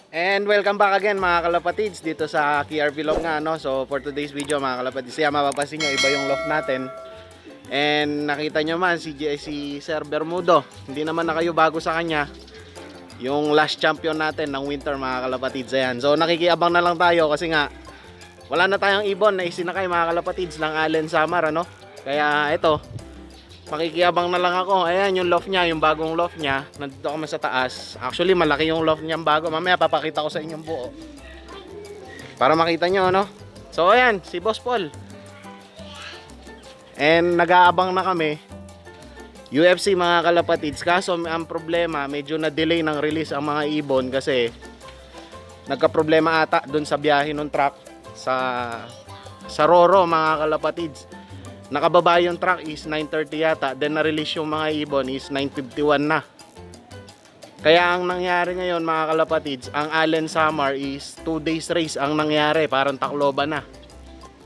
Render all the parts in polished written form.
And welcome back again mga kalapatids dito sa KR Vlog nga no. So for today's video mga kalapatids, siya mapapansin nyo iba yung loft natin. And nakita nyo man si Sir Bermudo, hindi naman na kayo bago sa kanya. Yung last champion natin ng winter mga kalapatids, ayan. So nakikiabang na lang tayo kasi nga wala na tayong ibon na isinakay mga kalapatids ng Allen Samar ano. Kaya ito, makikiabang na lang ako. Ayan yung loft niya, yung bagong loft niya. Nandito kami sa taas. Actually malaki yung loft niya bago. Mamaya papakita ko sa inyong buo para makita nyo no. So ayan si Boss Paul. And nag-aabang na kami UFC mga kalapatids. Kaso ang problema, medyo na-delay ng release ang mga ibon kasi nagka-problema ata dun sa biyahe ng truck sa Roro mga kalapatids. Nakababa yung truck is 9:30 yata, then na-release yung mga ibon is 9:51 na. Kaya ang nangyari ngayon mga kalapatids, ang Allen Samar is 2 days race ang nangyari, parang Tacloban na.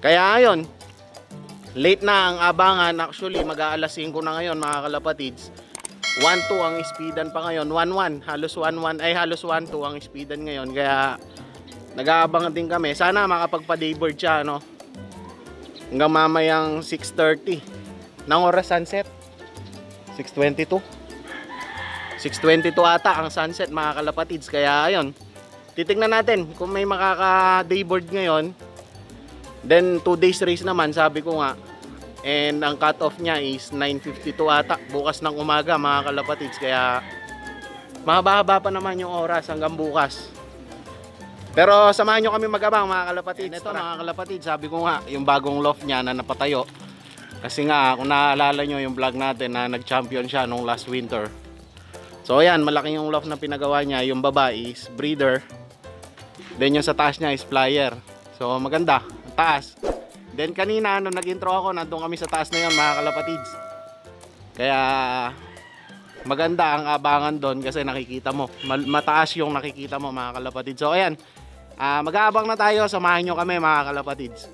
Kaya ngayon, late na ang abangan. Actually mag-aalas 5 na ngayon mga kalapatids. 1-2 ang speedan pa ngayon, 1-1, halos 1-1 ay halos 1-2 ang speedan ngayon. Kaya nag-aabang din kami. Sana makapagpa-dayboard siya no. Hanggang mamayang 6:30 ng oras sunset. 6:22 ata ang sunset mga kalapatids. Kaya ayun, titignan natin kung may makaka-dayboard ngayon. Then 2 days race naman sabi ko nga. And ang cut off niya is 9:52 ata bukas ng umaga mga kalapatids. Kaya mahaba-haba pa naman yung oras hanggang bukas. Pero samahan nyo kami mag-abang mga kalapatids. Ito mga kalapatids, sabi ko nga yung bagong loft niya na napatayo. Kasi nga kung naalala nyo yung vlog natin na nag-champion siya nung last winter. So ayan, malaki yung loft na pinagawa niya. Yung baba is breeder. Then yung sa taas niya is flyer. So maganda, taas. Then kanina nung nag-intro ako, nandun kami sa taas na yun mga kalapatids. Kaya maganda ang abangan doon kasi nakikita mo, mataas yung nakikita mo mga kalapatids. So ayan, mag-aabang na tayo, samahan nyo kami mga kalapatids.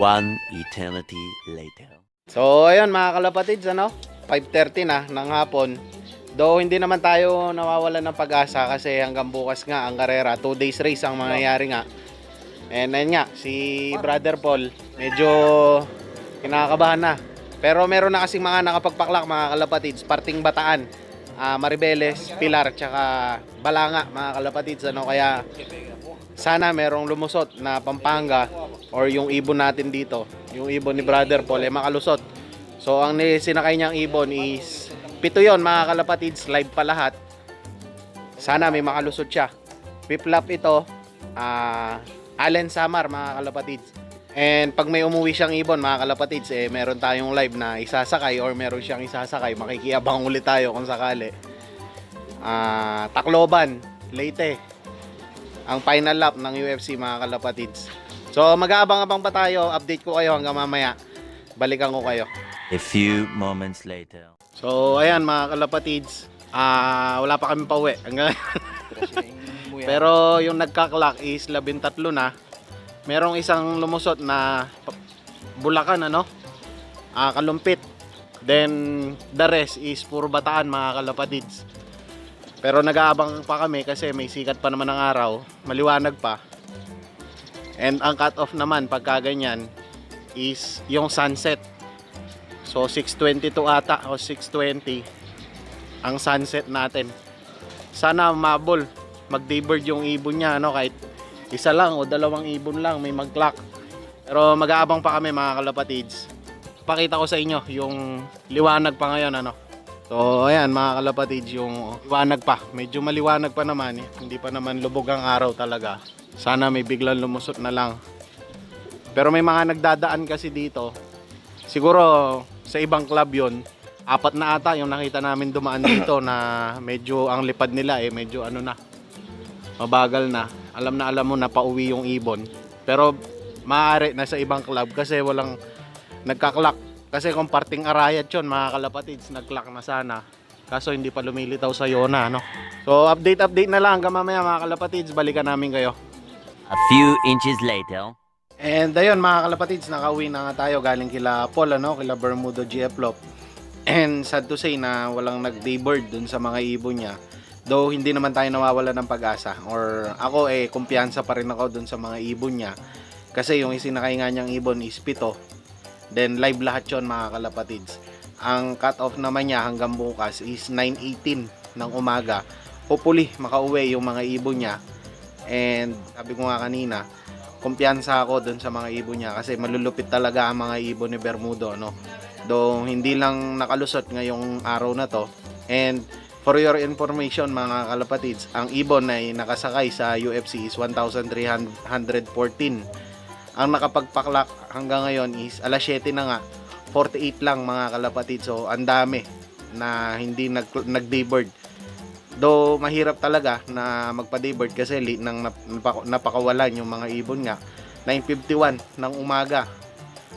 One eternity later. So ayun mga kalapatids, ano, 5:30 na ng hapon. Though hindi naman tayo nawawalan ng pag-asa kasi hanggang bukas nga ang karera, 2 days race ang mangyayari nga. And ayun nga, si Brother Paul medyo kinakabahan na. Pero meron na kasing mga nakapagpaklak mga kalapatids, parting Bataan. Maribeles, Pilar, tsaka Balanga mga kalapatids, ano. Kaya sana merong lumusot na Pampanga or yung ibon natin dito, yung ibon ni Brother Paul ay makalusot. So ang sinakay niyang ibon is 7 yon mga kalapatids, live pa lahat. Sana may makalusot siya. Piplap ito, Allen Samar mga kalapatids. And pag may umuwi siyang ibon mga kalapatids, meron tayong live na isasakay or meron siyang isasakay, makikiyabang ulit tayo kung sakali. Tacloban, Leyte, ang final lap ng UFC mga kalapatids. So mag-aabang-abang pa tayo, update ko kayo hanggang mamaya. Balikan ko kayo. A few moments later. So ayan mga kalapatids, wala pa kami pauwi hanggang pero yung nagka-clock is 13 na. Merong isang lumusot na Bulacan, ano, Kalumpit. Then the rest is puro Bataan mga kalapatids. Pero nag-aabang pa kami kasi may sikat pa naman ng araw, maliwanag pa. And ang cut off naman pagka ganyan is yung sunset. So 6:22 ata o 6:20 ang sunset natin. Sana mabol, mag-daybird yung ibon niya, ano, kahit isa lang o 2 ibon lang may mag-clock. Pero mag-aabang pa kami mga kalapatids. Pakita ko sa inyo yung liwanag pa ngayon, ano. So ayan mga kalapatids, yung liwanag pa. Medyo maliwanag pa naman, hindi pa naman lubog ang araw talaga. Sana may biglang lumusot na lang. Pero may mga nagdadaan kasi dito. Siguro sa ibang club yon, 4 na ata yung nakita namin dumaan dito na medyo ang lipad nila medyo ano na, mabagal na. Alam mo na pauwi yung ibon. Pero maaari na sa ibang club kasi walang nagka-clock. Kasi kung parting arayat yun mga kalapatids, nag-clock na sana. Kaso hindi pa lumilitaw sa Yona, no? So update na lang hanggang mamaya mga kalapatids, balikan namin kayo. A few inches later. And ayun mga kalapatids, nakauwi na nga tayo galing kila Paul, ano, kila Bermudo GF Lop. And sad to say na walang nag-daybird dun sa mga ibon niya. Though hindi naman tayo nawawala ng pag-asa, or ako kumpiyansa pa rin ako dun sa mga ibon niya. Kasi yung isinakay nga niyang ibon is 7. Then live lahat yon mga kalapatids. Ang cut off naman niya hanggang bukas is 9:18 ng umaga. Hopefully makauwi yung mga ibon niya. And sabi ko nga kanina, kumpiyansa ako dun sa mga ibon niya kasi malulupit talaga ang mga ibon ni Bermudo, no? Though hindi lang nakalusot ngayong araw na to. And for your information mga kalapatids, ang ibon ay nakasakay sa UFC is 1,314. Ang nakapagpaklak hanggang ngayon is alas 7 na nga, 48 lang mga kalapatids. So ang dami na hindi nag-daybird. Though mahirap talaga na magpa-daybird kasi late nang napakawalan yung mga ibon nga. 9:51 ng umaga.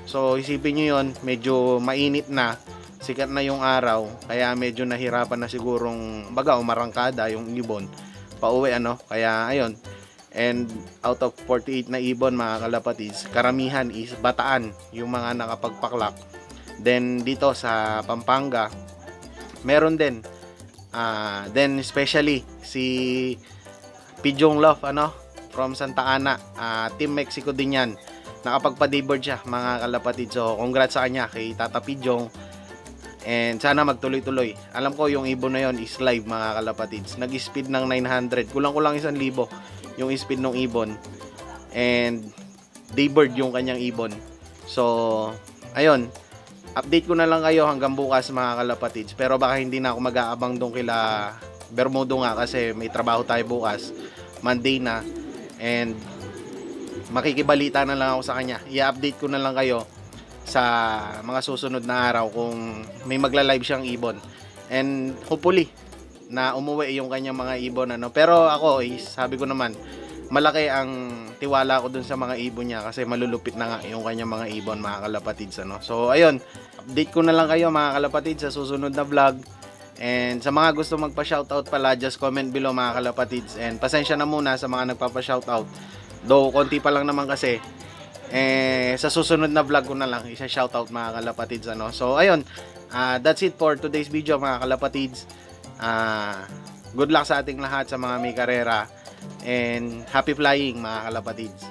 So isipin nyo yun, medyo mainit na, sikat na yung araw, kaya medyo nahirapan na sigurong baga umarangkada yung ibon pauwi, ano. Kaya ayun, and out of 48 na ibon mga kalapatids, karamihan is Bataan yung mga nakapagpaklak. Then dito sa Pampanga meron din, then especially si Pijong Love, ano, from Santa Ana, Team Mexico din yan, nakapagpa-daybird siya mga kalapatids. So congrats sa kanya, kay Tata Pijong. And sana magtuloy-tuloy. Alam ko yung ibon na yon is live mga kalapatids. Nag-speed ng 900. Kulang-kulang 1,000 yung speed ng ibon. And daybird yung kanyang ibon. So, ayun. Update ko na lang kayo hanggang bukas mga kalapatids. Pero baka hindi na ako mag-aabang doon kila Bermudo nga kasi may trabaho tayo bukas. Monday na. And makikibalita na lang ako sa kanya. I-update ko na lang kayo sa mga susunod na araw kung may magla-live siyang ibon. And hopefully na umuwi yung kanyang mga ibon, ano. Pero ako sabi ko naman, malaki ang tiwala ko dun sa mga ibon niya kasi malulupit na nga yung kanyang mga ibon mga kalapatids, ano. So ayun, update ko na lang kayo mga kalapatids sa susunod na vlog. And sa mga gusto magpa-shoutout pala, just comment below mga kalapatids. And pasensya na muna sa mga nagpapa-shoutout. Though konti pa lang naman kasi, sa susunod na vlog ko na lang isa-shoutout mga kalapatids, ano. So ayun, that's it for today's video mga kalapatids. Good luck sa ating lahat sa mga may karera. And happy flying mga kalapatids.